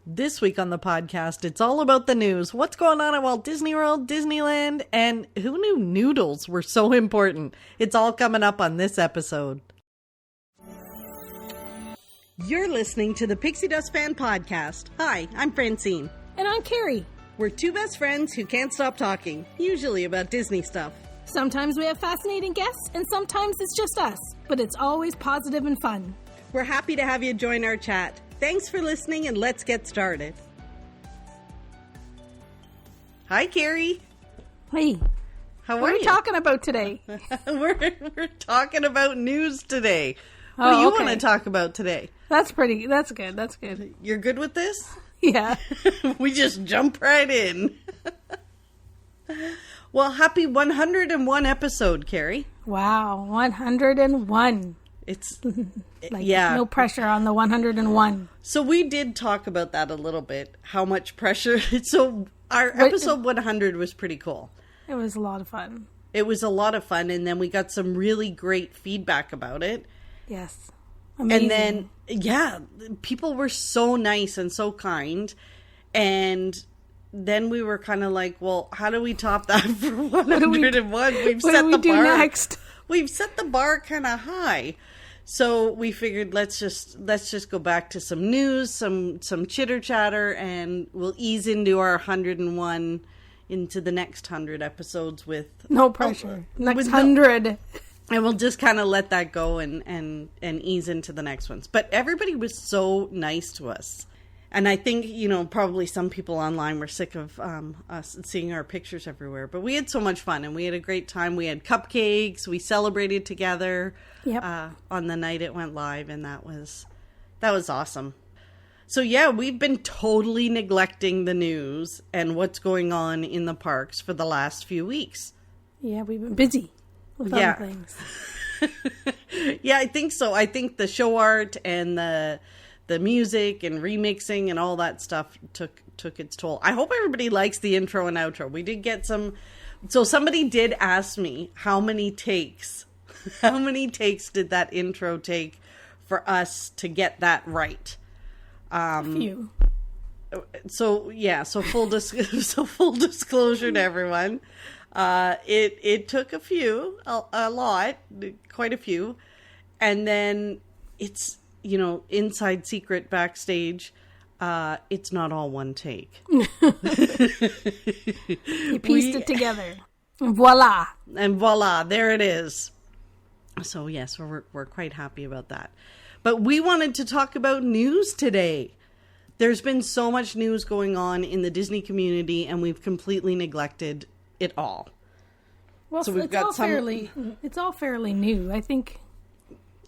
This week on the podcast, it's all about the news. What's going on at Walt Disney World, Disneyland, and who knew noodles were so important? It's all coming up on this episode. You're listening to the Pixie Dust Fan Podcast. Hi, I'm Francine. And I'm Carrie. We're two best friends who can't stop talking, usually about Disney stuff. Sometimes we have fascinating guests, and sometimes it's just us. But it's always positive and fun. We're happy to have you join our chat. Thanks for listening, and let's get started. Hi, Carrie. Hey. How what are we you? Talking about today? We're talking about news today. What do you want to talk about today? That's good. You're good with this? Yeah. We just jump right in. Well, happy 101 episode, Carrie. Wow, 101. It's no pressure on the 101. So we did talk about that a little bit, how much pressure. So our episode 100 was pretty cool. It was a lot of fun. It was a lot of fun, and then we got some really great feedback about it. Yes. Amazing. And then, people were so nice and so kind. And then we were kind of like, well, how do we top that for 101? We've set the bar next? We've set the bar kind of high. So we figured let's just go back to some news, some chitter chatter, and we'll ease into our 101 into the next 100 episodes with no pressure. Next 100. And we'll just kind of let that go and ease into the next ones. But everybody was so nice to us. And I think, probably some people online were sick of us seeing our pictures everywhere. But we had so much fun, and we had a great time. We had cupcakes. We celebrated together on the night it went live, and that was awesome. So, we've been totally neglecting the news and what's going on in the parks for the last few weeks. Yeah, we've been busy with other things. Yeah, I think so. I think the show art and the music and remixing and all that stuff took its toll. I hope everybody likes the intro and outro. We did get some. So somebody did ask me how many takes did that intro take for us to get that right? A few. So full disclosure to everyone. It took a few, a lot, quite a few, and then it's. Inside secret backstage, it's not all one take. You pieced it together. Voila. And voila, there it is. So yes, we're quite happy about that. But we wanted to talk about news today. There's been so much news going on in the Disney community, and we've completely neglected it all. Well, so it's all fairly new, I think.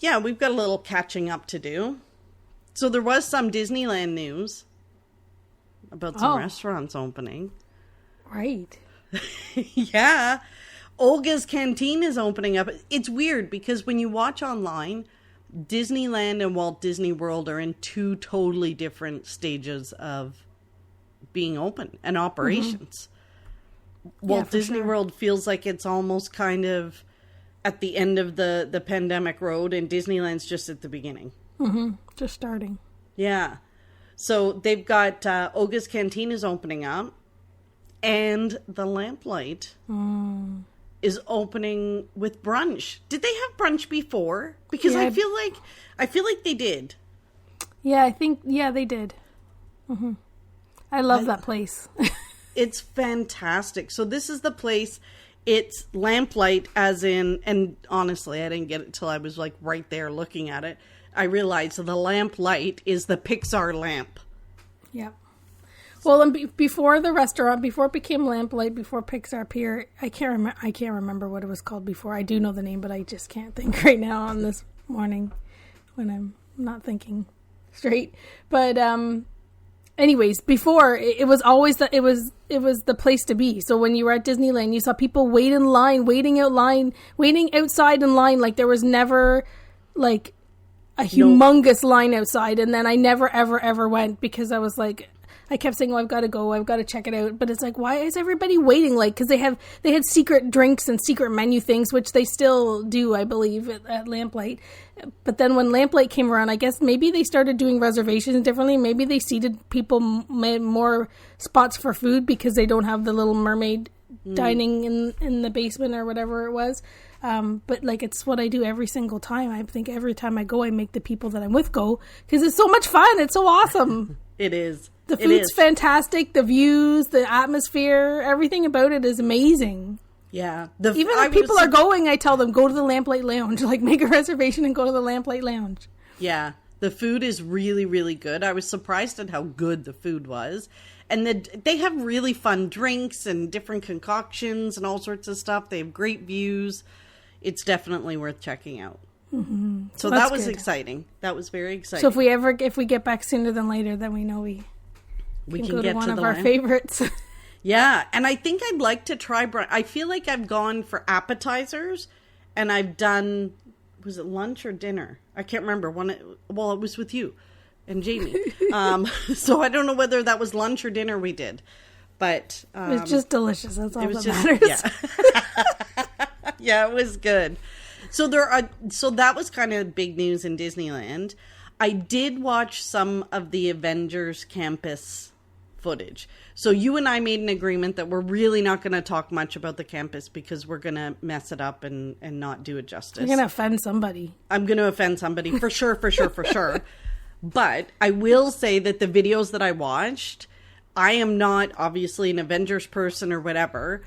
Yeah, we've got a little catching up to do. So there was some Disneyland news about some restaurants opening. Right. Yeah. Olga's Canteen is opening up. It's weird because when you watch online, Disneyland and Walt Disney World are in two totally different stages of being open and operations. Mm-hmm. Walt Disney World feels like it's almost kind of at the end of the pandemic road, and Disneyland's just at the beginning. Mm-hmm. Just starting. Yeah. So they've got Olga's Canteen is opening up, and the Lamplight is opening with brunch. Did they have brunch before? Because I feel like they did. Yeah, I think they did. Mm-hmm. I love that place. It's fantastic. So this is the place. It's Lamplight as in, and honestly, I didn't get it till I was like right there looking at it. I realized the Lamplight is the Pixar lamp. Yeah. Well, and before the restaurant, before it became Lamplight, before Pixar Pier, I can't remember what it was called before. I do know the name, but I just can't think right now on this morning when I'm not thinking straight. But anyways, before it was always it was the place to be. So when you were at Disneyland, you saw people waiting outside in line. Like there was never like a humongous line outside, and then I never, ever, ever went because I was like, I kept saying, I've got to go, I've got to check it out. But it's like, why is everybody waiting? Like, because they had secret drinks and secret menu things, which they still do, I believe, at Lamplight. But then when Lamplight came around, I guess maybe they started doing reservations differently. Maybe they seated people more spots for food because they don't have the Little Mermaid dining in the basement or whatever it was. But like, it's what I do every single time. I think every time I go, I make the people that I'm with go because it's so much fun. It's so awesome. It is. The food's fantastic. The views, the atmosphere, everything about it is amazing. Yeah. Even if people are going, I tell them, go to the Lamplight Lounge. Like, make a reservation and go to the Lamplight Lounge. Yeah. The food is really, really good. I was surprised at how good the food was. And they have really fun drinks and different concoctions and all sorts of stuff. They have great views. It's definitely worth checking out. Mm-hmm. So that was exciting. That was very exciting. So if we get back sooner than later, then we know we can go to one of our favorites. Yeah, and I think I'd like to try I feel like I've gone for appetizers, and I've done, was it lunch or dinner? I can't remember. It was with you and Jamie. So I don't know whether that was lunch or dinner we did. But it was just delicious. That's all that matters. Yeah. Yeah, it was good. So that was kind of big news in Disneyland. I did watch some of the Avengers campus footage. So you and I made an agreement that we're really not going to talk much about the campus because we're going to mess it up and not do it justice. You're going to offend somebody. I'm going to offend somebody for sure. But I will say that the videos that I watched, I am not obviously an Avengers person or whatever,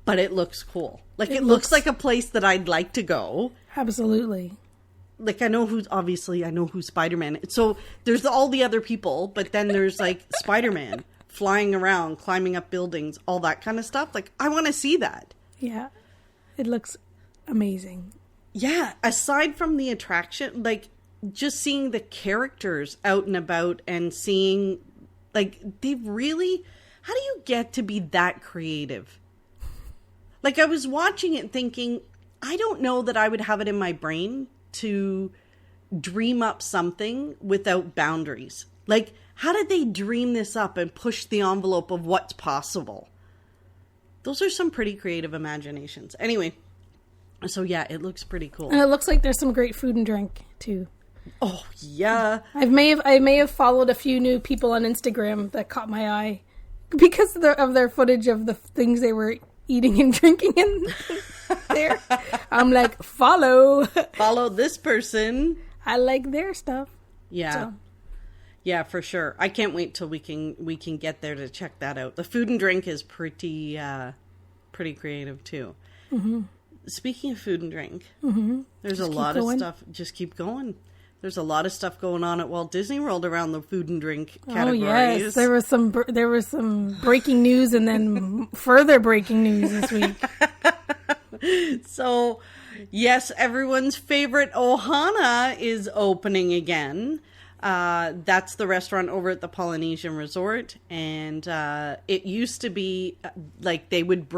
but it looks cool. Like it looks like a place that I'd like to go. Absolutely. Like I know who Spider-Man is. So there's all the other people, but then there's like Spider-Man flying around, climbing up buildings, all that kind of stuff. Like I want to see that. Yeah. It looks amazing. Yeah. Aside from the attraction, like just seeing the characters out and about and seeing like they've really, how do you get to be that creative? Like I was watching it thinking, I don't know that I would have it in my brain to dream up something without boundaries. Like, how did they dream this up and push the envelope of what's possible? Those are some pretty creative imaginations. Anyway, so yeah, it looks pretty cool. And it looks like there's some great food and drink, too. Oh, yeah. I may have followed a few new people on Instagram that caught my eye because of their footage of the things they were eating and drinking in there. I'm like, follow this person. I like their stuff. Yeah. So. Yeah, for sure. I can't wait till we can get there to check that out. The food and drink is pretty creative too. Mm-hmm. Speaking of food and drink, there's a lot of stuff. Just keep going. There's a lot of stuff going on at Walt Disney World around the food and drink categories. Oh yes, there was some breaking news and then further breaking news this week. So, yes, everyone's favorite Ohana is opening again. That's the restaurant over at the Polynesian Resort, and it used to be like they would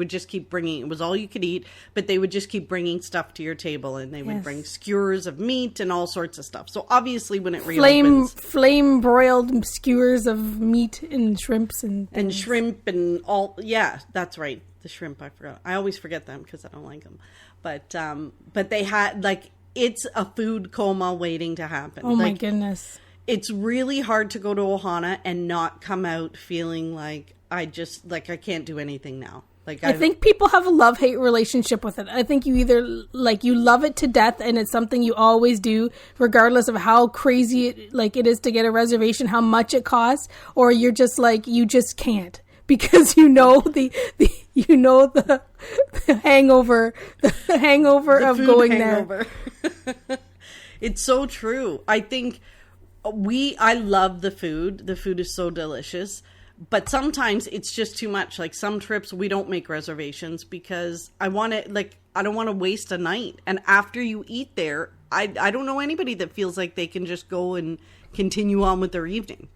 just keep bringing, it was all you could eat, but they would just keep bringing stuff to your table, and they would bring skewers of meat and all sorts of stuff. So obviously when it reopens, flame broiled skewers of meat and shrimps and shrimp and all, yeah, that's right, the shrimp, I forgot. I always forget them because I don't like them, but they had like, it's a food coma waiting to happen. Oh my goodness. It's really hard to go to Ohana and not come out feeling like I can't do anything now. Like I think people have a love-hate relationship with it. I think you either like you love it to death and it's something you always do regardless of how crazy it is to get a reservation, how much it costs, or you're just like you just can't. Because you know the hangover of going hangover. There. It's so true. I think I love the food. The food is so delicious, but sometimes it's just too much. Like some trips we don't make reservations because I don't want to waste a night. And after you eat there, I don't know anybody that feels like they can just go and continue on with their evening.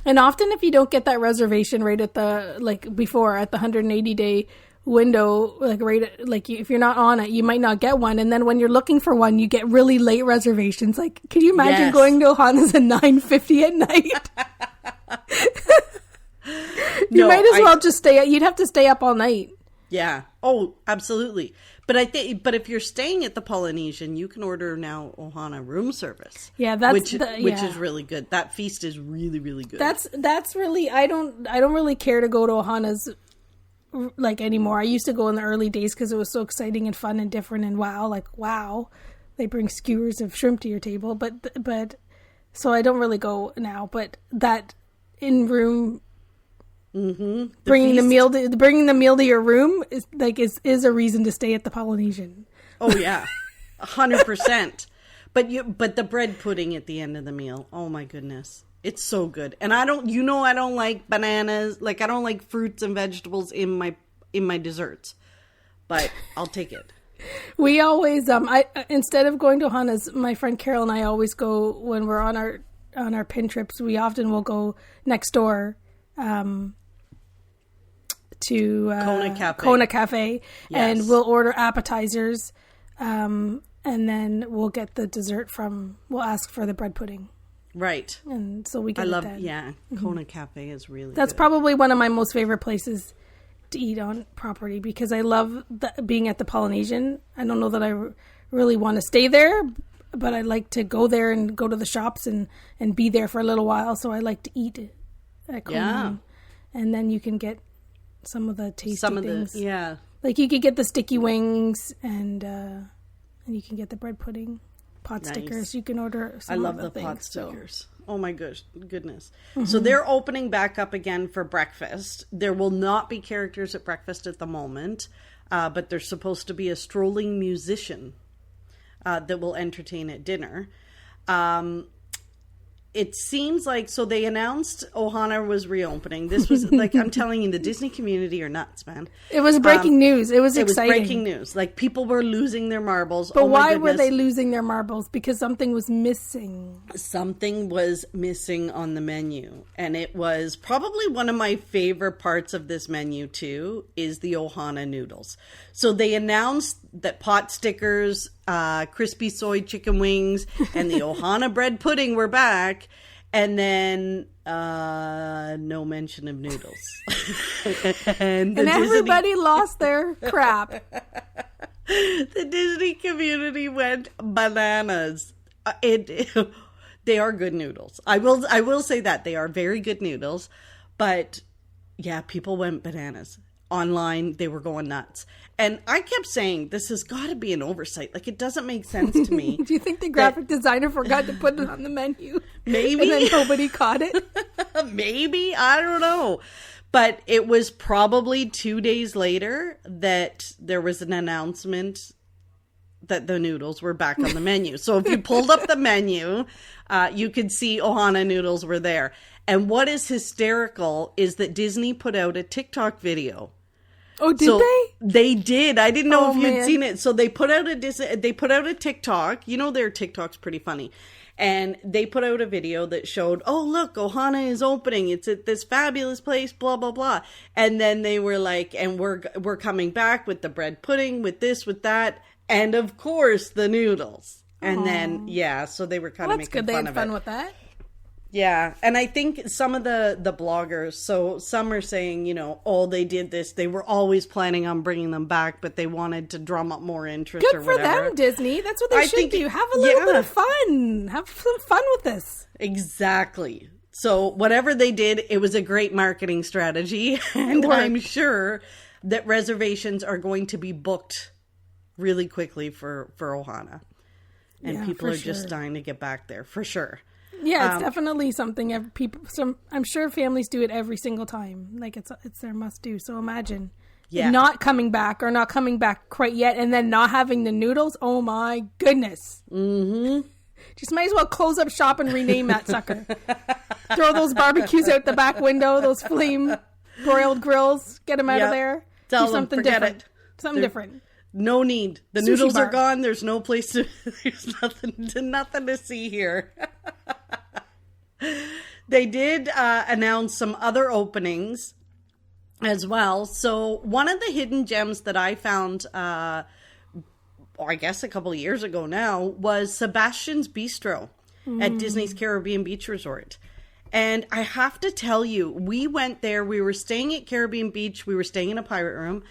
And often if you don't get that reservation right at the, before, at the 180-day window, like if you're not on it, you might not get one. And then when you're looking for one, you get really late reservations. Like, can you imagine going to Ohana's at 9:50 at night? You might as well just you'd have to stay up all night. Yeah. Oh, absolutely. But but if you're staying at the Polynesian, you can order now Ohana room service. Yeah, which is really good. That feast is really, really good. That's really, I don't really care to go to Ohana's like anymore. I used to go in the early days because it was so exciting and fun and different and wow, they bring skewers of shrimp to your table. But so I don't really go now. But that in room. Mm-hmm. Bringing the meal to your room is a reason to stay at the Polynesian. Oh yeah, 100%. But the bread pudding at the end of the meal. Oh my goodness, it's so good. And I don't like bananas. Like I don't like fruits and vegetables in my desserts. But I'll take it. We always instead of going to Ohana's, my friend Carol and I always go when we're on our pin trips. We often will go next door. To Kona Cafe, yes. And we'll order appetizers, and then we'll get the dessert we'll ask for the bread pudding. Right. And so we get it then. Yeah, Kona Cafe is really That's good. probably one of my most favorite places to eat on property because I love being at the Polynesian. I don't know that I really want to stay there, but I like to go there and go to the shops and be there for a little while. So I like to eat at Kona. Yeah. And then you can get some of the tasty things. Like you could get the sticky wings and you can get the bread pudding, pot stickers. You can order some. I love the pot stickers. Oh my goodness. Mm-hmm. So they're opening back up again for breakfast. There will not be characters at breakfast at the moment, but there's supposed to be a strolling musician that will entertain at dinner. It seems like, so they announced Ohana was reopening. This was like, I'm telling you, the Disney community are nuts, man. It was breaking news. It was exciting. It was breaking news. Like people were losing their marbles. But why were they losing their marbles? Because something was missing. Something was missing on the menu. And it was probably one of my favorite parts of this menu too, is the Ohana noodles. So they announced that pot stickers, crispy soy chicken wings, and the Ohana bread pudding were back. And then no mention of noodles. and everybody lost their crap. The Disney community went bananas. They are good noodles. I will say that. They are very good noodles. But yeah, people went bananas. Online, they were going nuts. And I kept saying, this has got to be an oversight. Like, it doesn't make sense to me. Do you think the graphic designer forgot to put it on the menu? Maybe. And then nobody caught it? Maybe. I don't know. But it was probably 2 days later that there was an announcement that the noodles were back on the menu. So if you pulled up the menu, you could see Ohana noodles were there. And what is hysterical is that Disney put out a TikTok video. Oh, did they? They did. I didn't know if you'd seen it. So they put out a TikTok. You know, their TikTok's pretty funny. And they put out a video that showed, oh, look, Ohana is opening. It's at this fabulous place, blah, blah, blah. And then they were like, and we're coming back with the bread pudding, with this, with that. And of course, the noodles. And then, so they were kind of making fun of it. That's good. They had fun with that. Yeah, and I think some of the bloggers, so some are saying, you know, oh, they did this. They were always planning on bringing them back, but they wanted to drum up more interest or whatever. Good for them, Disney. That's what they should do. Have a little bit of fun. Have some fun with this. Exactly. So whatever they did, it was a great marketing strategy. And I'm sure that reservations are going to be booked really quickly for Ohana. And people are just dying to get back there, for sure. Yeah, it's definitely something I'm sure families do it every single time. Like it's their must do. So imagine not coming back or not coming back quite yet and then not having the noodles. Oh my goodness. Mm-hmm. Just might as well close up shop and rename that sucker. Throw those barbecues out the back window, those flame broiled grills. Get them out of there. Tell do them, something different. Something different. No need. The noodles are gone. There's no place to. There's nothing to see here. They did announce some other openings as well. So one of the hidden gems that I found, or I guess a couple of years ago now, was Sebastian's Bistro at Disney's Caribbean Beach Resort. And I have to tell you, we went there, we were staying at Caribbean Beach, we were staying in a pirate room,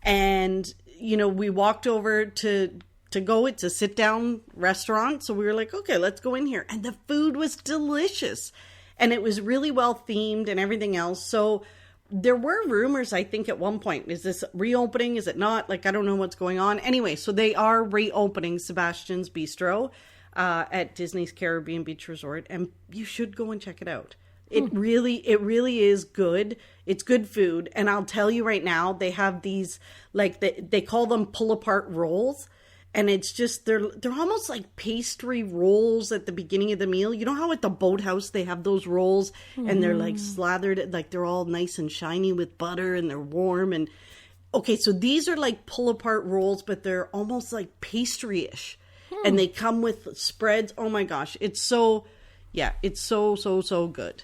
and, you know, we walked over to go. It's a sit-down restaurant, so we were like, okay, let's go in here. And the food was delicious, and it was really well themed and everything else. So there were rumors, I think, at one point. Is this reopening? Is it not? Like, I don't know what's going on. Anyway, so they are reopening Sebastian's Bistro at Disney's Caribbean Beach Resort, and you should go and check it out. It really is good. It's good food. And I'll tell you right now, they have these, like, they call them pull-apart rolls. And it's just, they're almost like pastry rolls at the beginning of the meal. You know how at the boathouse they have those rolls and they're like slathered, like they're all nice and shiny with butter and they're warm. And okay, so these are like pull apart rolls, but they're almost like pastry-ish. And they come with spreads. Oh my gosh. It's so good.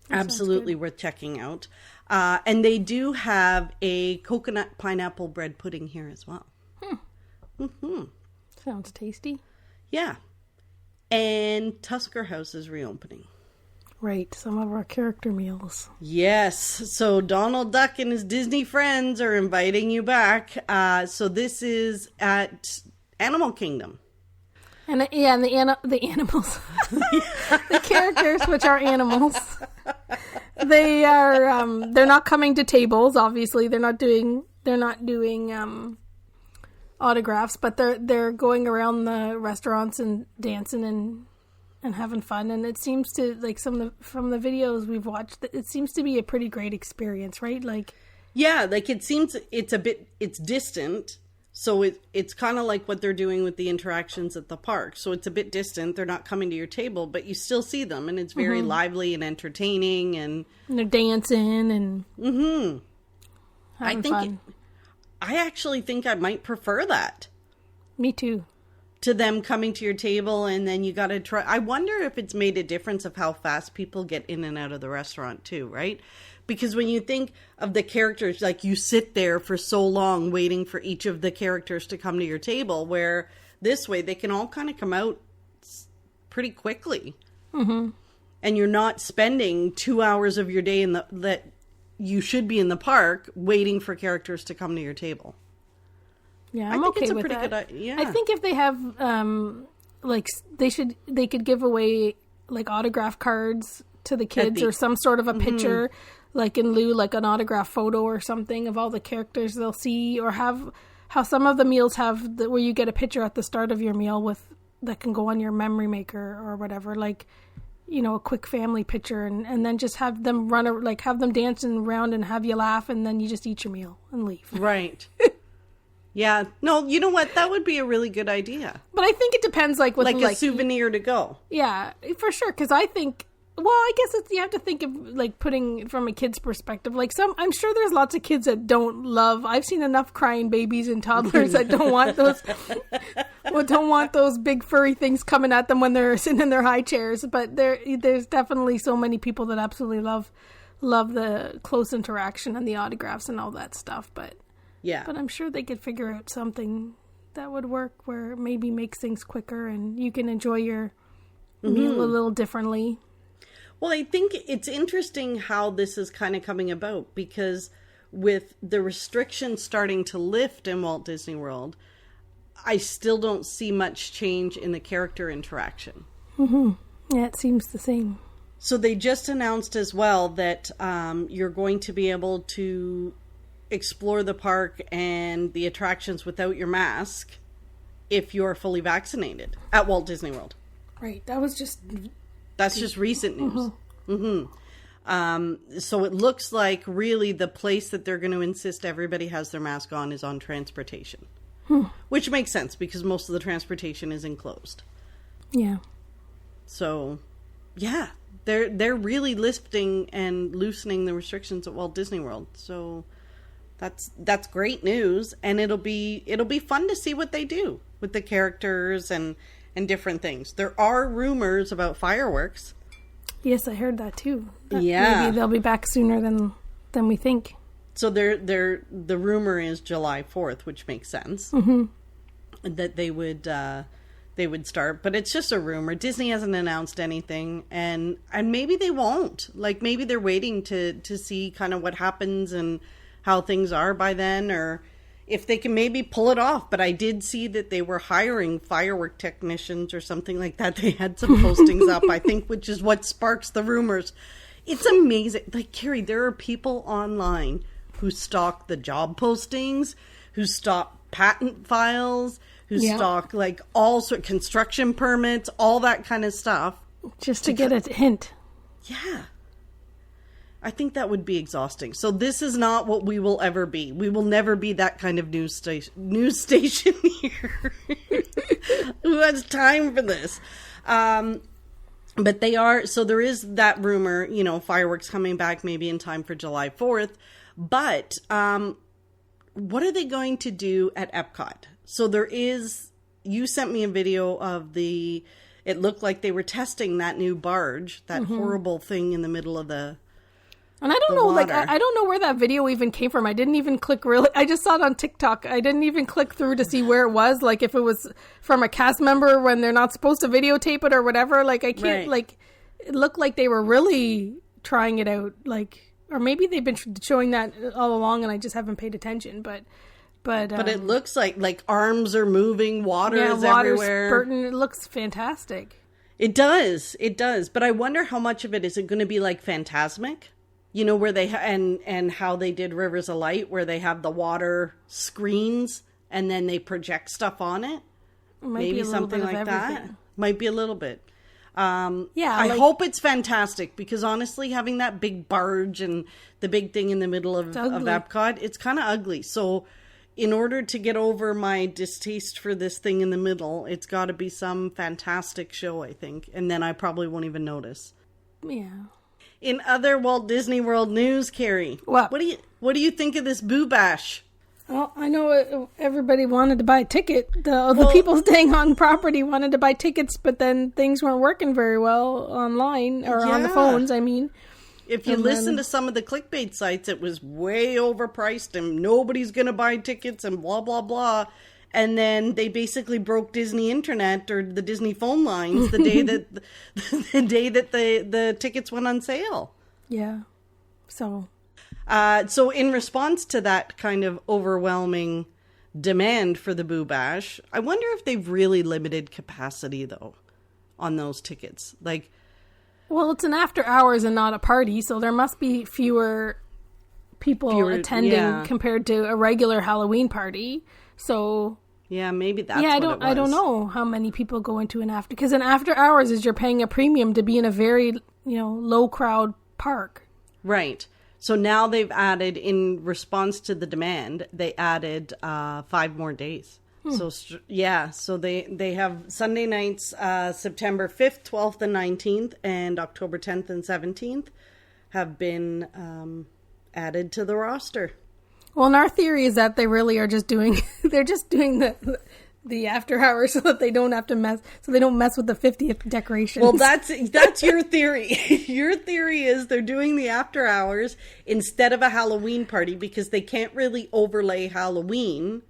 That absolutely good. Worth checking out. And they do have a coconut pineapple bread pudding here as well. Mm-hmm. Sounds tasty. Yeah. And Tusker House is reopening. Right. Some of our character meals. Yes. So Donald Duck and his Disney friends are inviting you back. So this is at Animal Kingdom. And the animals. The characters, which are animals. They are, they're not coming to tables, obviously. They're not doing autographs, but they're going around the restaurants and dancing and having fun, and it seems to, like, from the videos we've watched, it seems to be a pretty great experience, right? Like, yeah, like it seems it's distant, so it's kind of like what they're doing with the interactions at the park. So it's a bit distant, they're not coming to your table, but you still see them, and it's very lively and entertaining, and they're dancing and having fun. I actually think I might prefer that. Me too. To them coming to your table and then you got to try. I wonder if it's made a difference of how fast people get in and out of the restaurant too, right? Because when you think of the characters, like you sit there for so long waiting for each of the characters to come to your table, where this way they can all kind of come out pretty quickly. Mm-hmm. And you're not spending 2 hours of your day that you should be in the park waiting for characters to come to your table. Yeah, I'm okay with that. I think if they have, like, they could give away, like, autograph cards to the kids or some sort of a picture, like in lieu, like an autograph photo or something of all the characters they'll see, or have how some of the meals have where you get a picture at the start of your meal that can go on your memory maker or whatever, like, you know, a quick family picture, and then just have them have them dancing around and have you laugh, and then you just eat your meal and leave. Right. Yeah. No, you know what? That would be a really good idea. But I think it depends, like a souvenir to go. Yeah, for sure. Because I think, well, I guess you have to think of, like, putting from a kid's perspective. Like, I'm sure there's lots of kids that don't love. I've seen enough crying babies and toddlers that don't want those big furry things coming at them when they're sitting in their high chairs. But there's definitely so many people that absolutely love the close interaction and the autographs and all that stuff. But I'm sure they could figure out something that would work where maybe makes things quicker and you can enjoy your meal a little differently. Well, I think it's interesting how this is kind of coming about, because with the restrictions starting to lift in Walt Disney World, I still don't see much change in the character interaction. Mm-hmm. Yeah, it seems the same. So they just announced as well that you're going to be able to explore the park and the attractions without your mask if you're fully vaccinated at Walt Disney World. Right. That's just recent news. So it looks like really the place that they're going to insist everybody has their mask on is on transportation. Which makes sense because most of the transportation is enclosed. Yeah. So, yeah, they're really lifting and loosening the restrictions at Walt Disney World. So that's great news, and it'll be fun to see what they do with the characters and different things. There are rumors about fireworks. Yes, I heard that too. Yeah. Maybe they'll be back sooner than than we think. So the rumor is July 4th, which makes sense. That they would start, but it's just a rumor. Disney hasn't announced anything, and maybe they won't. Like, maybe they're waiting to see kind of what happens and how things are by then, or if they can maybe pull it off. But I did see that they were hiring firework technicians or something like that. They had some postings up, I think, which is what sparks the rumors. It's amazing. Like, Carrie, there are people online who stalk the job postings, who stalk patent files, who stalk like all sort of construction permits, all that kind of stuff. Just to get a hint. Yeah. I think that would be exhausting. So this is not what we will ever be. We will never be that kind of news station here. Who has time for this? But they are, so there is that rumor, you know, fireworks coming back maybe in time for July 4th. But what are they going to do at Epcot? So there is, you sent me a video of it looked like they were testing that new barge, that horrible thing in the middle of the And I don't know, water. like, I don't know where that video even came from. I didn't even click really. I just saw it on TikTok. I didn't even click through to see where it was. Like, if it was from a cast member when they're not supposed to videotape it or whatever. Like, I can't, like, it looked like they were really trying it out. Like, or maybe they've been showing that all along and I just haven't paid attention. But it looks like arms are moving, water is water's everywhere. spurting. It looks fantastic. It does. But I wonder how much of it is it going to be like Fantasmic? You know, where they and how they did Rivers of Light, where they have the water screens and then they project stuff on it. Maybe something like that. Might be a little bit. I hope it's fantastic, because honestly, having that big barge and the big thing in the middle of Epcot, it's kind of ugly. So in order to get over my distaste for this thing in the middle, it's got to be some fantastic show, I think. And then I probably won't even notice. Yeah. In other Walt Disney World news, Carrie, what do you think of this Boo Bash? Well, I know everybody wanted to buy a ticket. The people staying on property wanted to buy tickets, but then things weren't working very well online, or on the phones, I mean. If you listen to some of the clickbait sites, it was way overpriced and nobody's going to buy tickets and blah, blah, blah. And then they basically broke Disney internet or the Disney phone lines the day that the tickets went on sale. Yeah. So in response to that kind of overwhelming demand for the Boo Bash, I wonder if they've really limited capacity though on those tickets. Like, well, it's an after hours and not a party, so there must be fewer people attending compared to a regular Halloween party. So yeah, maybe that's I don't know how many people go into an after, because an after hours is you're paying a premium to be in a very, low crowd park. Right. So now they've added, in response to the demand, they added 5 more days. So so they have Sunday nights, September 5th, 12th, and 19th, and October 10th and 17th have been added to the roster. Well, and our theory is that they really are just doing the after hours so that they don't have to mess with the 50th decorations. Well, that's your theory. Your theory is they're doing the after hours instead of a Halloween party because they can't really overlay Halloween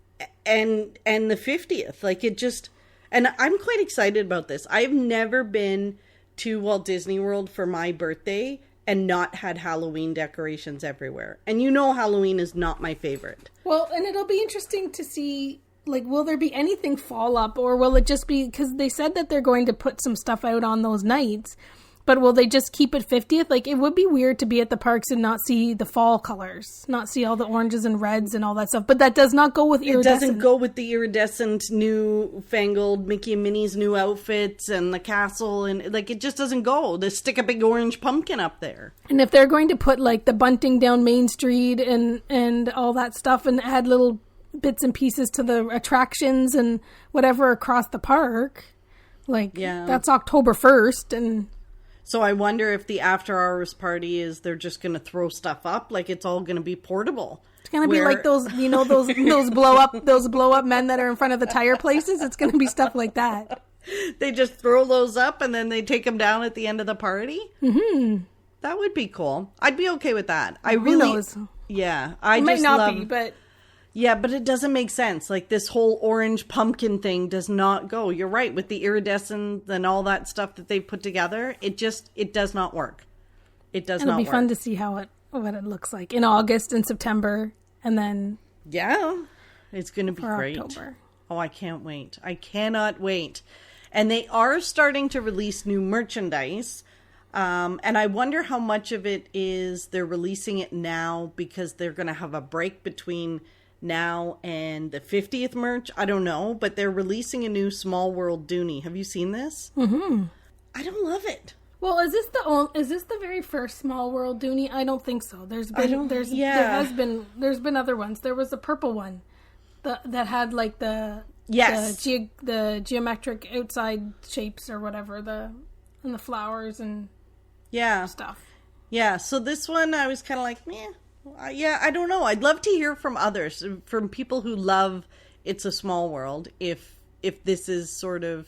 and the 50th. Like, it just, and I'm quite excited about this. I've never been to Walt Disney World for my birthday and not had Halloween decorations everywhere. And Halloween is not my favorite. Well, and it'll be interesting to see, like, will there be anything fall up, or will it just be, because they said that they're going to put some stuff out on those nights, but will they just keep it 50th? Like, it would be weird to be at the parks and not see the fall colors, not see all the oranges and reds and all that stuff. But that does not go with iridescent. It doesn't go with the iridescent, new-fangled Mickey and Minnie's new outfits and the castle. And, like, it just doesn't go. They stick a big orange pumpkin up there. And if they're going to put, like, the bunting down Main Street and all that stuff and add little bits and pieces to the attractions and whatever across the park, like, that's October 1st, and... So I wonder if the after hours party is they're just going to throw stuff up, like it's all going to be portable. It's going to be like those, those blow up men that are in front of the tire places. It's going to be stuff like that. They just throw those up and then they take them down at the end of the party. Mm-hmm. That would be cool. I'd be okay with that. I Who really, knows? yeah. I It might just not love, be, but yeah, but it doesn't make sense. Like this whole orange pumpkin thing does not go. You're right with the iridescent and all that stuff that they put together. It does not work. It does not work. it'll be fun to see what it looks like in August and September, and then Yeah, it's going to be for great. October. Oh, I can't wait. I cannot wait. And they are starting to release new merchandise. And I wonder how much of it is they're releasing it now because they're going to have a break between now and the 50th merch. I don't know, but they're releasing a new Small World Dooney. Have you seen this? Mm-hmm. I don't love it. Well, is this the very first Small World Dooney? I don't think so. There's been other ones. There was a purple one that had like the geometric outside shapes or whatever, and the flowers and stuff. Yeah, so this one I was kind of like, meh. Yeah, I don't know. I'd love to hear from others, from people who love It's a Small World, if this is sort of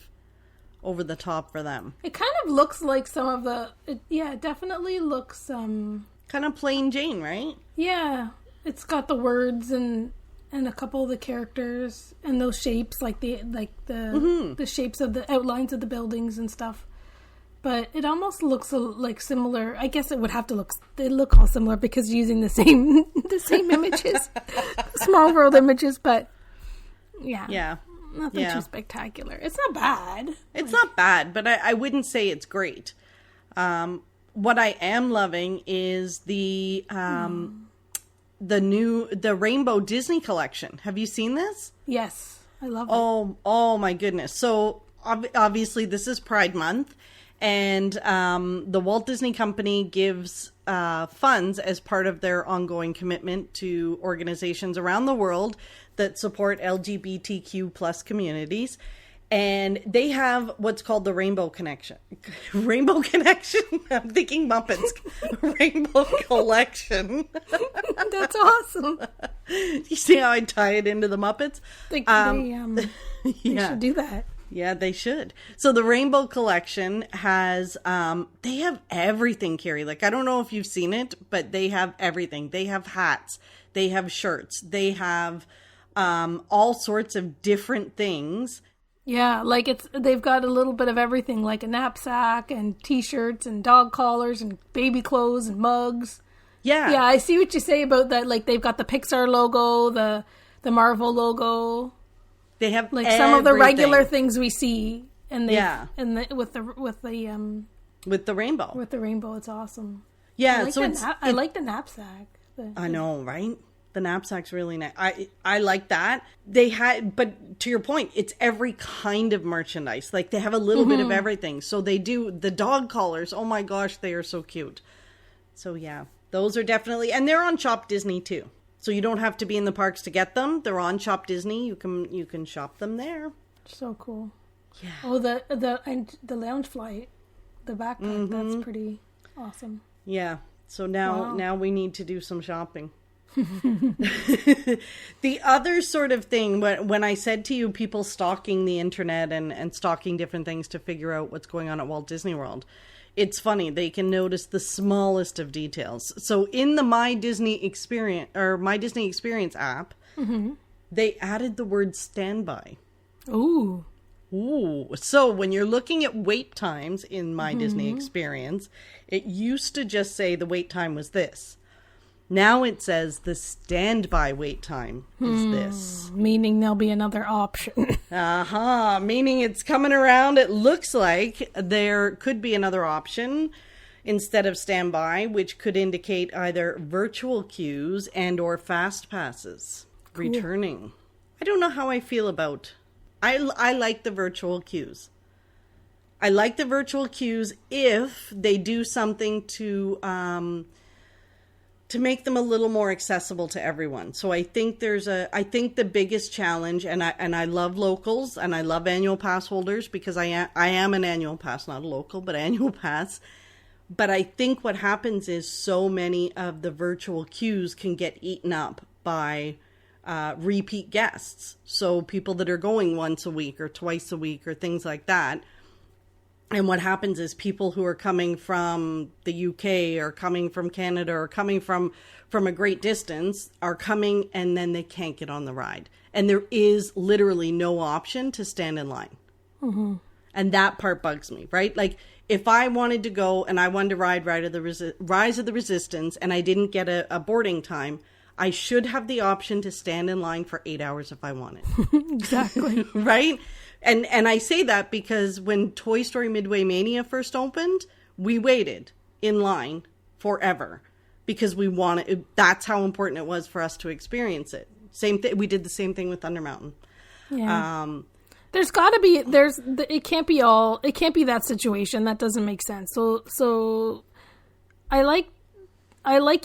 over the top for them. It kind of looks like some of it definitely looks kind of plain Jane, right? Yeah, it's got the words and a couple of the characters and those shapes, like the shapes of the outlines of the buildings and stuff. But it almost looks like similar. I guess it would have to look. They look all similar because using the same images, Small World images. But yeah, nothing too spectacular. It's not bad. It's not bad, but I wouldn't say it's great. What I am loving is the Rainbow Disney collection. Have you seen this? Yes, I love it. Oh my goodness! So obviously this is Pride Month. And the Walt Disney Company gives funds as part of their ongoing commitment to organizations around the world that support LGBTQ plus communities. And they have what's called the Rainbow Connection. Rainbow Connection? I'm thinking Muppets. Rainbow Collection. That's awesome. You see how I tie it into the Muppets? They should do that. Yeah, they should. So the Rainbow Collection has, they have everything, Carrie. Like, I don't know if you've seen it, but they have everything. They have hats. They have shirts. They have all sorts of different things. Yeah, like they've got a little bit of everything, like a knapsack and T-shirts and dog collars and baby clothes and mugs. Yeah. Yeah, I see what you say about that. Like, they've got the Pixar logo, the Marvel logo. They have like some of the regular things we see, and with the rainbow. With the rainbow, it's awesome. Yeah, I like the knapsack. I know, right? The knapsack's really nice. I like that. They had, but to your point, it's every kind of merchandise. Like they have a little bit of everything. So they do the dog collars. Oh my gosh, they are so cute. So yeah, those are definitely, and they're on Shop Disney too. So you don't have to be in the parks to get them. They're on Shop Disney. You can shop them there. So cool. Yeah. Oh, the lounge flight, the backpack. That's pretty awesome. Yeah. So now we need to do some shopping. The other sort of thing, when I said to you, people stalking the internet and stalking different things to figure out what's going on at Walt Disney World. It's funny. They can notice the smallest of details. So in the My Disney Experience app, they added the word standby. Ooh. So when you're looking at wait times in My Disney Experience, it used to just say the wait time was this. Now it says the standby wait time is this. Meaning there'll be another option. Meaning it's coming around. It looks like there could be another option instead of standby, which could indicate either virtual queues and or fast passes returning. I don't know how I feel about. I like the virtual queues. I like the virtual queues if they do something to make them a little more accessible to everyone. So I think I think the biggest challenge, and I love locals and I love annual pass holders because I am an annual pass, not a local, but annual pass. But I think what happens is so many of the virtual queues can get eaten up by repeat guests. So people that are going once a week or twice a week or things like that. And what happens is people who are coming from the UK or coming from Canada or coming from a great distance are coming, and then they can't get on the ride. And there is literally no option to stand in line. Mm-hmm. And that part bugs me, right? Like, if I wanted to go and I wanted to ride Rise of the Resistance and I didn't get a boarding time, I should have the option to stand in line for 8 hours if I wanted. Exactly. Right? And I say that because when Toy Story Midway Mania first opened, we waited in line forever because that's how important it was for us to experience it. Same thing. We did the same thing with Thunder Mountain. Yeah. There's got to be, it can't be that situation. That doesn't make sense. So I like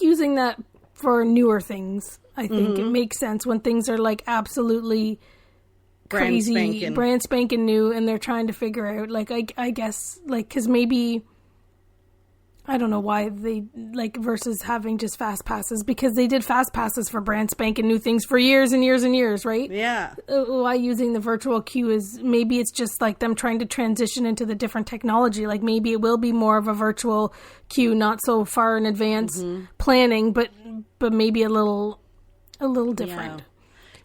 using that for newer things. I think it makes sense when things are like absolutely crazy, brand spanking new, and they're trying to figure out, like, I guess, like, because maybe, I don't know why they, like, versus having just fast passes, because they did fast passes for brand spanking new things for years and years and years, right? Yeah. Why using the virtual queue is, maybe it's just like them trying to transition into the different technology. Like, maybe it will be more of a virtual queue, not so far in advance planning, but maybe a little different.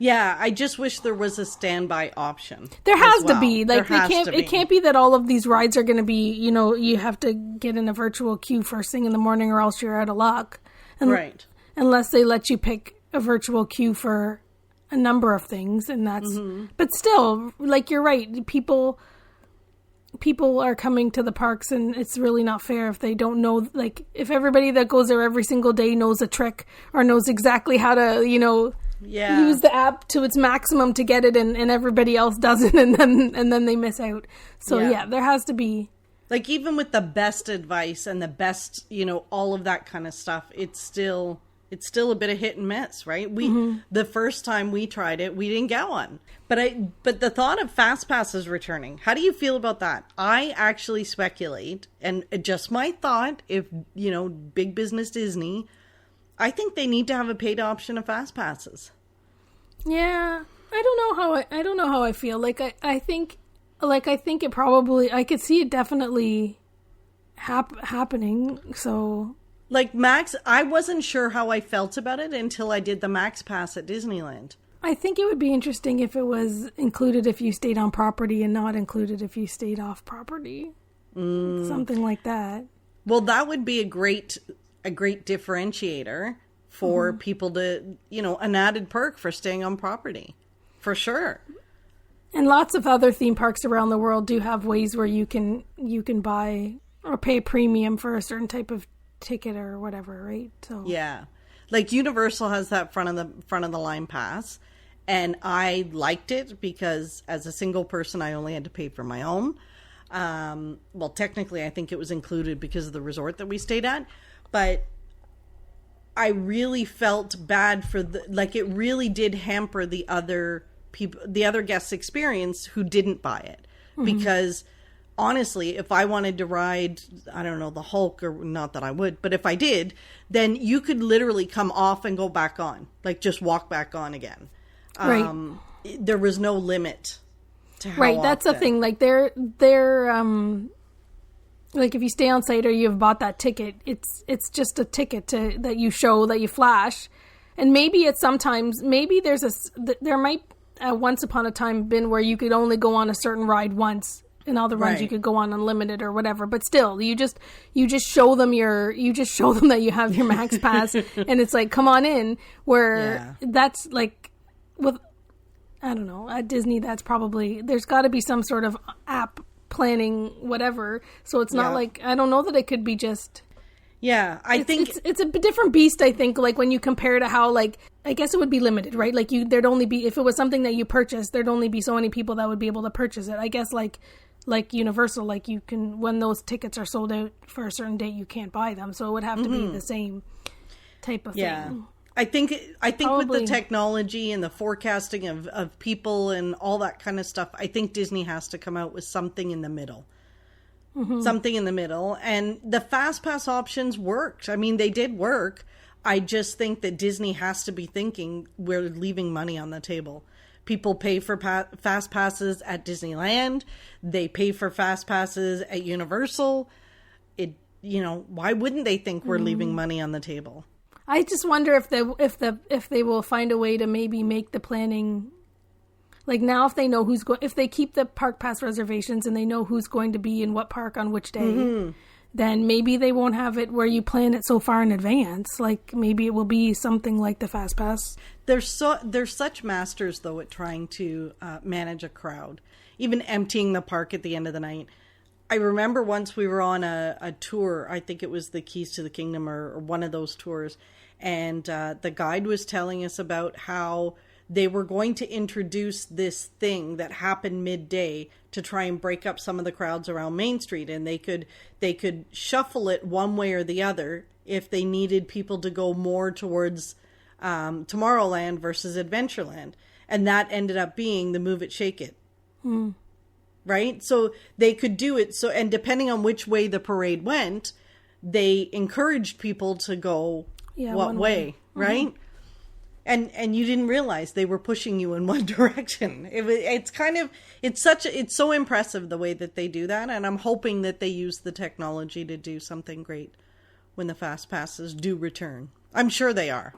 Yeah, I just wish there was a standby option. There has to be. Like, it can't be that all of these rides are going to be, you know, you have to get in a virtual queue first thing in the morning or else you're out of luck. Right. Unless they let you pick a virtual queue for a number of things, and that's... But still, like, you're right. People are coming to the parks, and it's really not fair if they don't know, like, if everybody that goes there every single day knows a trick or knows exactly how to, you know... Yeah. Use the app to its maximum to get it, and everybody else doesn't, and then they miss out. So yeah, there has to be, like, even with the best advice and the best, you know, all of that kind of stuff, it's still a bit of hit and miss, right? The first time we tried it, we didn't get one. But the thought of fast passes returning, how do you feel about that? I actually speculate, and just my thought, if, you know, big business Disney, I think they need to have a paid option of fast passes. Yeah, I don't know how I feel. Like, I think it probably, I could see it definitely happening. So, like, Max, I wasn't sure how I felt about it until I did the Max Pass at Disneyland. I think it would be interesting if it was included if you stayed on property and not included if you stayed off property. Something like that. Well, that would be a great differentiator for people to, you know, an added perk for staying on property, for sure. And lots of other theme parks around the world do have ways where you can buy or pay a premium for a certain type of ticket or whatever, right? So yeah, like Universal has that front of the line pass, and I liked it because as a single person, I only had to pay for my own. Well, technically, I think it was included because of the resort that we stayed at. But I really felt bad for it really did hamper the other people, the other guests' experience who didn't buy it. Because honestly, if I wanted to ride, I don't know, the Hulk, or not that I would, but if I did, then you could literally come off and go back on, like just walk back on again. Right. There was no limit to how Right, that's the thing. Like they're like, if you stay on site or you've bought that ticket, it's just a ticket that you show, that you flash. And maybe it's sometimes, maybe there might once upon a time been where you could only go on a certain ride once, and all the runs you could go on unlimited or whatever. But still, you just show them that you have your Max Pass, and it's like, come on in. Where that's like, with, I don't know, at Disney, that's probably, there's got to be some sort of app planning whatever, so it's not like, I don't know that it could be just I think it's a different beast. I think, like, when you compare to how, like, I guess it would be limited, right? Like, there'd only be, if it was something that you purchased, there'd only be so many people that would be able to purchase it. I guess like Universal, like, you can, when those tickets are sold out for a certain date, you can't buy them, so it would have to be the same type of thing. I think probably, with the technology and the forecasting of people and all that kind of stuff, I think Disney has to come out with something in the middle. Something in the middle. And the Fast Pass options worked. I mean, they did work. I just think that Disney has to be thinking we're leaving money on the table. People pay for fast passes at Disneyland. They pay for fast passes at Universal. Why wouldn't they think we're leaving money on the table? I just wonder if they will find a way to maybe make the planning, like now if they know who's going, if they keep the park pass reservations and they know who's going to be in what park on which day, then maybe they won't have it where you plan it so far in advance. Like maybe it will be something like the fast pass. They're such masters though at trying to manage a crowd, even emptying the park at the end of the night. I remember once we were on a tour, I think it was the Keys to the Kingdom or one of those tours, and the guide was telling us about how they were going to introduce this thing that happened midday to try and break up some of the crowds around Main Street, and they could shuffle it one way or the other if they needed people to go more towards Tomorrowland versus Adventureland, and that ended up being the Move It, Shake It. Right? So they could do it. So, and depending on which way the parade went, they encouraged people to go what way, right? And you didn't realize they were pushing you in one direction. It's so impressive the way that they do that. And I'm hoping that they use the technology to do something great when the fast passes do return. I'm sure they are.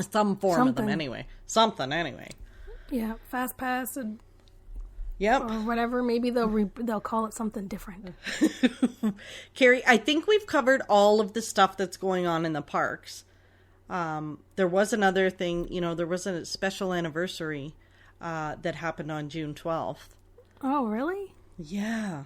Some form of them anyway. Something anyway. Yeah. Fast pass and yep. Or whatever. Maybe they'll call it something different. Carrie, I think we've covered all of the stuff that's going on in the parks. There was another thing, there was a special anniversary that happened on June 12th. Oh, really? Yeah.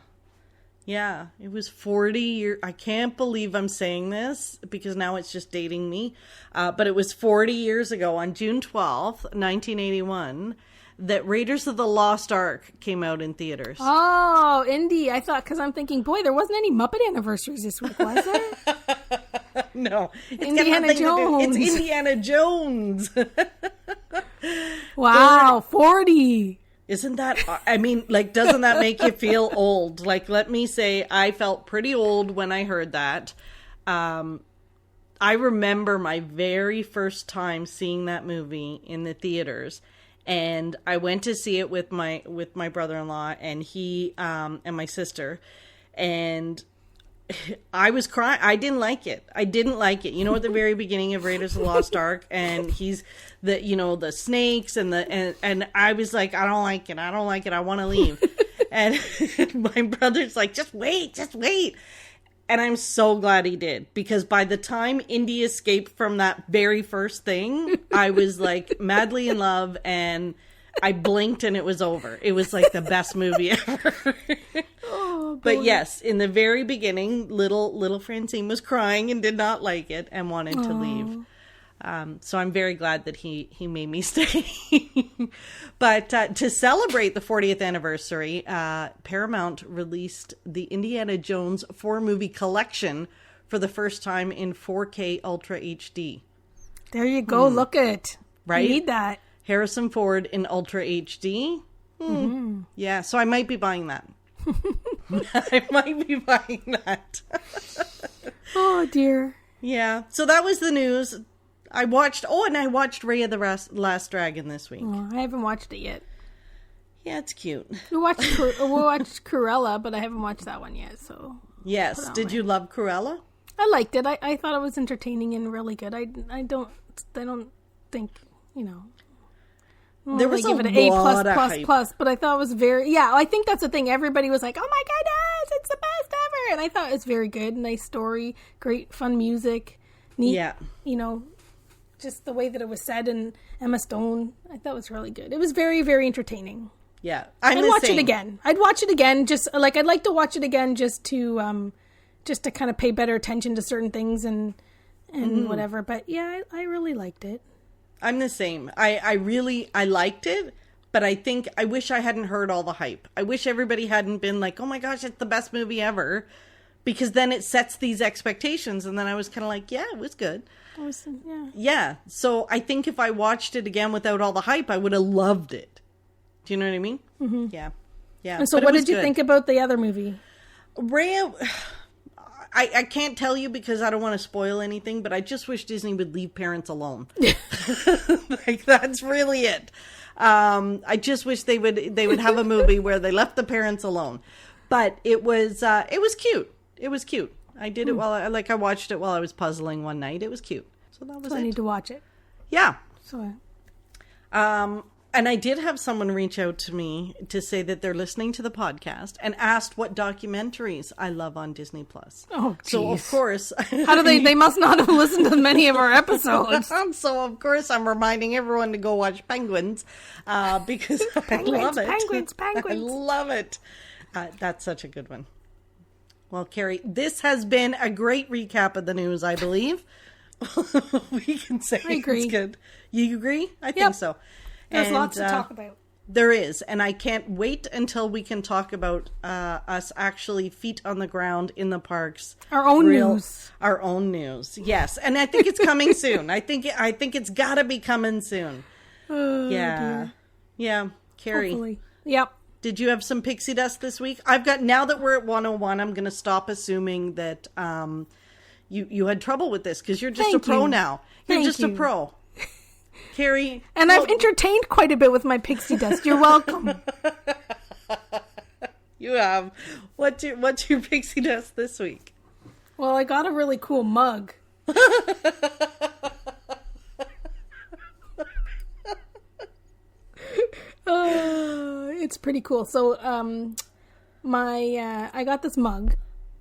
Yeah. It was 40 years. I can't believe I'm saying this because now it's just dating me. But it was 40 years ago on June 12th, 1981. That Raiders of the Lost Ark came out in theaters. Oh, Indy. I thought, because I'm thinking, boy, there wasn't any Muppet anniversaries this week, was there? No. Indiana Jones. It's Indiana Jones. Wow, 40. Isn't that, doesn't that make you feel old? Like, let me say, I felt pretty old when I heard that. I remember my very first time seeing that movie in the theaters. And I went to see it with my brother-in-law and he and my sister, and I was crying. I didn't like it. At the very beginning of Raiders of the Lost Ark, and he's the snakes and I was like, I don't like it. I want to leave. And my brother's like, just wait. And I'm so glad he did, because by the time Indy escaped from that very first thing, I was like madly in love, and I blinked and it was over. It was like the best movie ever. Oh, but yes, in the very beginning, little Francine was crying and did not like it and wanted to leave. So I'm very glad that he made me stay. But to celebrate the 40th anniversary, Paramount released the Indiana Jones 4-movie collection for the first time in 4K Ultra HD. There you go. Look it. Right? You need that. Harrison Ford in Ultra HD. Yeah, so I might be buying that. Oh, dear. Yeah, so that was the news. I watched Ray of the Last Dragon this week. Oh, I haven't watched it yet. Yeah, it's cute. We watched Cruella, but I haven't watched that one yet. So yes, did you love Cruella? I liked it. I thought it was entertaining and really good. I don't think There was give it an A++++, but I thought it was very I think that's the thing. Everybody was like, "Oh my goodness, it's the best ever!" And I thought it was very good. Nice story, great fun music, neat. Yeah, just the way that it was said, and Emma Stone, I thought was really good. It was very, very entertaining. Yeah, I'd watch it again. I'd watch it again. I'd like to watch it again just to kind of pay better attention to certain things and whatever. But yeah, I really liked it. I'm the same. I liked it, but I wish I hadn't heard all the hype. I wish everybody hadn't been like, "Oh my gosh, it's the best movie ever," because then it sets these expectations, and then I was kind of like, "Yeah, it was good." Yeah. So I think if I watched it again without all the hype, I would have loved it. Do you know what I mean? Mm-hmm. Yeah. And so, what did you think about the other movie? Rhea, I can't tell you because I don't want to spoil anything, but I just wish Disney would leave parents alone. Like, that's really it. I just wish they would have a movie where they left the parents alone. But it was cute. It was cute. I did it while I watched it while I was puzzling one night. It was cute. So that was it. I need to watch it. Yeah. So. And I did have someone reach out to me to say that they're listening to the podcast and asked what documentaries I love on Disney Plus. Oh, geez. So of course, how do they must not have listened to many of our episodes. So of course, I'm reminding everyone to go watch Penguins because I love it. Penguins. I love it. That's such a good one. Well, Carrie, this has been a great recap of the news, I believe. We can say I agree. It's good. You agree? I think so. There's lots to talk about. There is, and I can't wait until we can talk about us actually feet on the ground in the parks. Our own news. Yes, and I think it's coming soon. I think it's got to be coming soon. Oh, yeah. Dear. Yeah, Carrie. Hopefully. Yep. Did you have some pixie dust this week? Now that we're at 101, I'm going to stop assuming that you had trouble with this because you're just a pro now. You're just a pro. Carrie. And I've entertained quite a bit with my pixie dust. You're welcome. You have. What's your pixie dust this week? Well, I got a really cool mug. It's pretty cool. So, I got this mug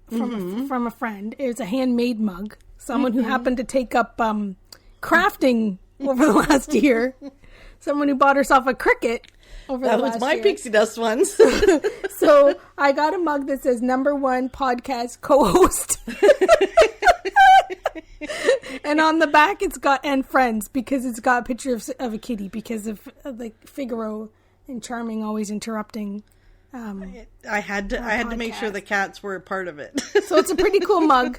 from a friend. It's a handmade mug. Someone who happened to take up crafting over the last year. Someone who bought herself a Cricut over the last year. That was my pixie dust ones. So I got a mug that says #1 podcast co-host. And on the back it's got "and friends" because it's got a picture of a kitty because of like Figaro and Charming always interrupting. I had to make sure the cats were a part of it. So it's a pretty cool mug,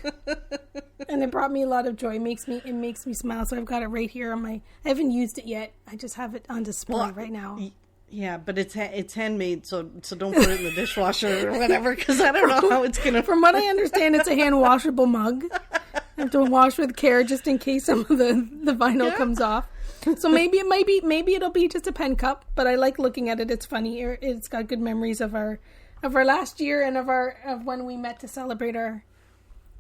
and it brought me a lot of joy. It makes me smile. So I've got it right here on I haven't used it yet. I just have it on display right now. Yeah, but it's handmade, so don't put it in the dishwasher or whatever because I don't know how it's gonna. From what I understand, it's a hand washable mug. I have to wash with care just in case some of the vinyl comes off. So maybe it'll be just a pen cup, but I like looking at it. It's funny. It's got good memories of our last year and of when we met to celebrate our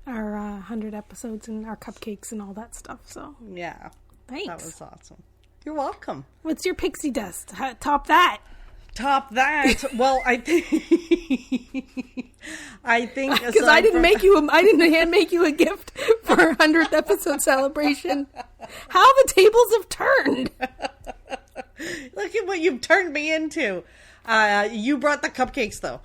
100 episodes and our cupcakes and all that stuff. So yeah, thanks. That was awesome. You're welcome. What's your pixie dust? Top that. Well, I think because I didn't hand make you a gift for our 100th episode celebration. How the tables have turned. Look at what you've turned me into. You brought the cupcakes though.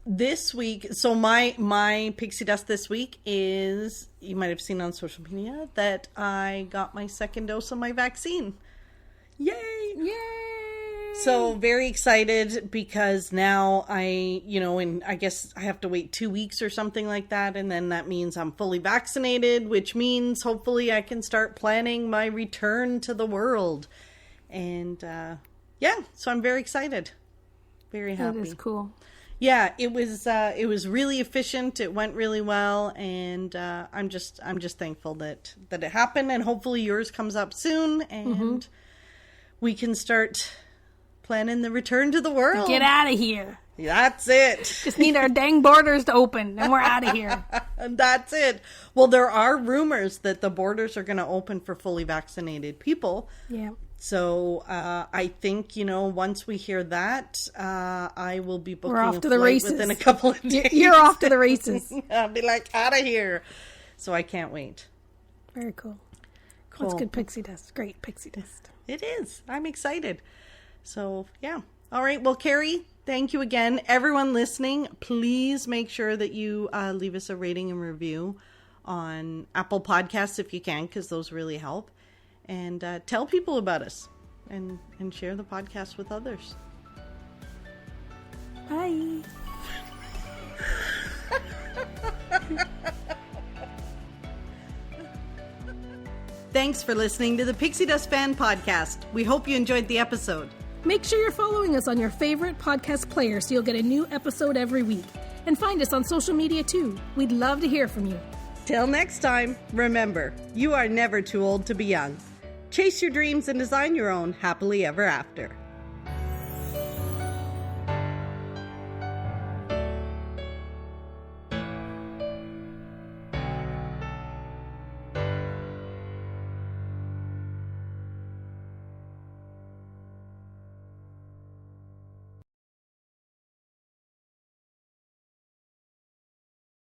This week, so my pixie dust this week is, you might have seen on social media that I got my second dose of my vaccine. Yay! So very excited because now I guess I have to wait 2 weeks or something like that. And then that means I'm fully vaccinated, which means hopefully I can start planning my return to the world. And so I'm very excited. Very happy. That is cool. Yeah, it was really efficient. It went really well. And I'm just thankful that it happened. And hopefully yours comes up soon and we can start planning the return to the world. Get out of here. That's it. Just need our dang borders to open and we're out of here. And that's it. Well, there are rumors that the borders are going to open for fully vaccinated people. Yeah. So I think, once we hear that, I will be booking a flight within a couple of days. You're off to the races. I'll be like, out of here. So I can't wait. Very cool. That's good pixie dust. Great pixie dust. It is. I'm excited. So, yeah. All right. Well, Carrie, thank you again. Everyone listening, please make sure that you leave us a rating and review on Apple Podcasts if you can, because those really help. And tell people about us and share the podcast with others. Bye. Thanks for listening to the Pixie Dust Fan Podcast. We hope you enjoyed the episode. Make sure you're following us on your favorite podcast player so you'll get a new episode every week. And find us on social media too. We'd love to hear from you. Till next time, remember, you are never too old to be young. Chase your dreams and design your own happily ever after.